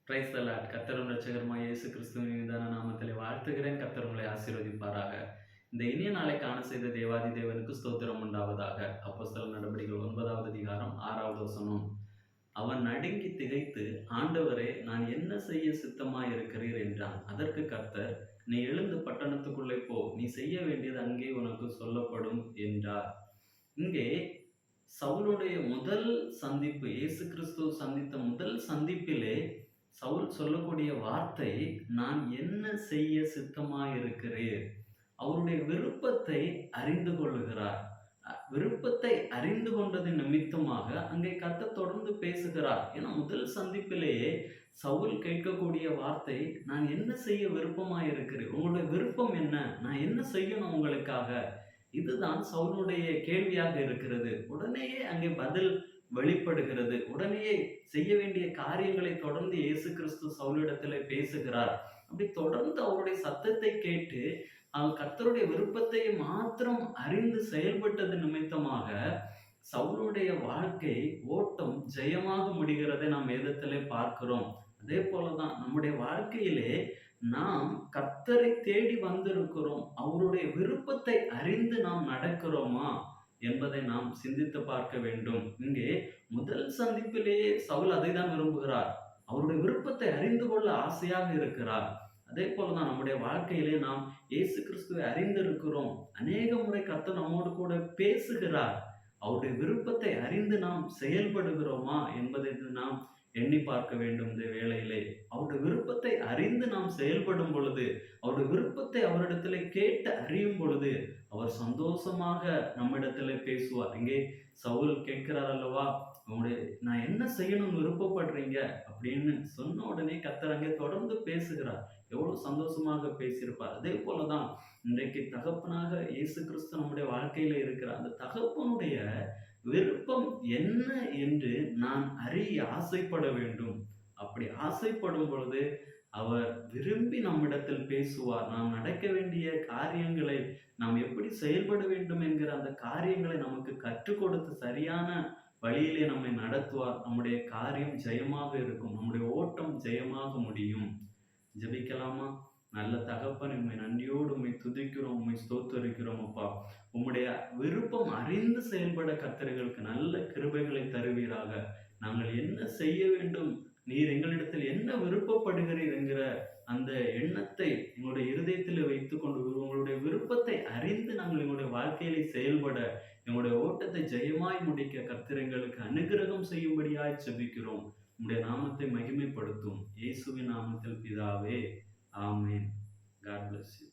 Praise the Lord. கர்த்தரும் இரட்சகருமாகிய இயேசு கிறிஸ்துவின் இனிதான நாமத்திலே வாழ்த்துகிறேன். கர்த்தர் உங்களை ஆசீர்வதிப்பாராக. இந்த இனிய நாளை காண செய்த தேவாதி தேவனுக்கு ஸ்தோத்திரம் உண்டாவதாக. அப்போஸ்தலர் நடபடிகள் 9வது அதிகாரம் 6வது வசனம். அவன் நடுங்கி திகைத்து, ஆண்டவரே, நான் என்ன செய்ய சித்தமாய் இருக்கிறீர் என்றான். அதற்கு கர்த்தர், நீ எழுந்து பட்டணத்துக்குள்ளே போ, நீ செய்ய வேண்டியது அங்கே உனக்கு சொல்லப்படும் என்றார். இங்கே சவுலுடைய முதல் சந்திப்பு, இயேசு கிறிஸ்து சந்தித்த முதல் சந்திப்பிலே சவுல் சொல்லக்கூடிய வார்த்தை, நான் என்ன செய்ய சித்தமாயிருக்கிறீர். அவருடைய விருப்பத்தை அறிந்து கொள்ளுகிறார். விருப்பத்தை அறிந்து கொண்டது நிமித்தமாக அங்கே கர்த்தர் தொடர்ந்து பேசுகிறார். ஏன்னா முதல் சந்திப்பிலேயே சவுல் கேட்கக்கூடிய வார்த்தை, நான் என்ன செய்ய விருப்பமாயிருக்கிறேன், உங்களுடைய விருப்பம் என்ன, நான் என்ன செய்யணும் உங்களுக்காக. இதுதான் சவுலுடைய கேள்வியாக இருக்கிறது. உடனேயே அங்கே பதில் வெளிப்படுகிறது. உடனேயே செய்ய வேண்டிய காரியங்களை தொடர்ந்து இயேசு கிறிஸ்து சவுலிடத்திலே பேசுகிறார். அப்படி தொடர்ந்து அவருடைய சத்தத்தை கேட்டு கர்த்தருடைய விருப்பத்தை மாத்திரம் அறிந்து செயல்பட்டது நிமித்தமாக சவுலுடைய வாழ்க்கை ஓட்டம் ஜெயமாக முடிகிறதை நாம் வேதத்திலே பார்க்கிறோம். அதே போலதான் நம்முடைய வாழ்க்கையிலே நாம் கர்த்தரை தேடி வந்திருக்கிறோம். அவருடைய விருப்பத்தை அறிந்து நாம் நடக்கிறோமா என்பதை நாம் சிந்தித்து பார்க்க வேண்டும். இங்கே முதல் சந்திப்பிலேயே சவுல் அதை தான் விரும்புகிறார். அவருடைய விருப்பத்தை அறிந்து கொள்ள ஆசையாக இருக்கிறார். அதே போலதான் நம்முடைய வாழ்க்கையிலே நாம் இயேசு கிறிஸ்துவை அறிந்திருக்கிறோம். அநேக முறை கர்த்தர் நம்மோடு கூட பேசுகிறார். அவருடைய விருப்பத்தை அறிந்து நாம் செயல்படுகிறோமா என்பதை நாம் எண்ணி பார்க்க வேண்டும். இந்த வேளையிலே அவருடைய விருப்பத்தை அறிந்து நாம் செயல்படும் பொழுது, அவருடைய விருப்பத்தை அவரிடத்திலே கேட்டு அறியும் பொழுது, அவர் சந்தோஷமாக நம்மிடத்திலே பேசுவார். இங்கே சவுல் கேட்கிறார் அல்லவா, உங்களுடைய நான் என்ன செய்யணும்னு விருப்பப்படுறீங்க அப்படின்னு சொன்ன உடனே கர்த்தர் அங்கே தொடர்ந்து பேசுகிறார். எவ்வளவு சந்தோஷமாக பேசியிருப்பார். அதே போலதான் இன்றைக்கு தகப்பனாக இயேசு கிறிஸ்து நம்முடைய வாழ்க்கையில இருக்கிற அந்த தகப்பனுடைய விருப்பம் என்ன என்று நான் அறிய ஆசைப்பட வேண்டும். அப்படி ஆசைப்படும் பொழுது அவர் விரும்பி நம்மிடத்தில் பேசுவார். நாம் நடக்க வேண்டிய காரியங்களை, நாம் எப்படி செயல்பட வேண்டும் என்கிற அந்த காரியங்களை நமக்கு கற்றுக் கொடுத்து சரியான வழியிலே நம்மை நடத்துவார். நம்முடைய காரியம் ஜெயமாக இருக்கும். நம்முடைய ஓட்டம் ஜெயமாக முடியும். ஜெபிக்கலாமா? நல்ல தகப்பன், உம்மை நன்றியோடு உம்மை துதிக்கிறோம், உம்மை ஸ்தோத்தரிக்கிறோம் அப்பா. உம்முடைய விருப்பம் அறிந்து செயல்பட கர்த்தர்களுக்கு நல்ல கிருபைகளை தருவீராக. நாங்கள் என்ன செய்ய வேண்டும், நீர் எங்களிடத்தில் என்ன விருப்பப்படுகிறீர் என்கிற அந்த எண்ணத்தை எங்களுடைய இருதயத்தில் வைத்துக்கொண்டு உங்களுடைய விருப்பத்தை அறிந்து நாங்கள் எங்களுடைய வாழ்க்கையிலே செயல்பட, எங்களுடைய ஓட்டத்தை ஜெயமாய் முடிக்க கர்த்தர் எங்களுக்கு அனுகிரகம் செய்யும்படியாய் செபிக்கிறோம். உம்முடைய நாமத்தை மகிமைப்படுத்தும். இயேசுவின் நாமத்தில் பிதாவே, ஆமென். God bless you.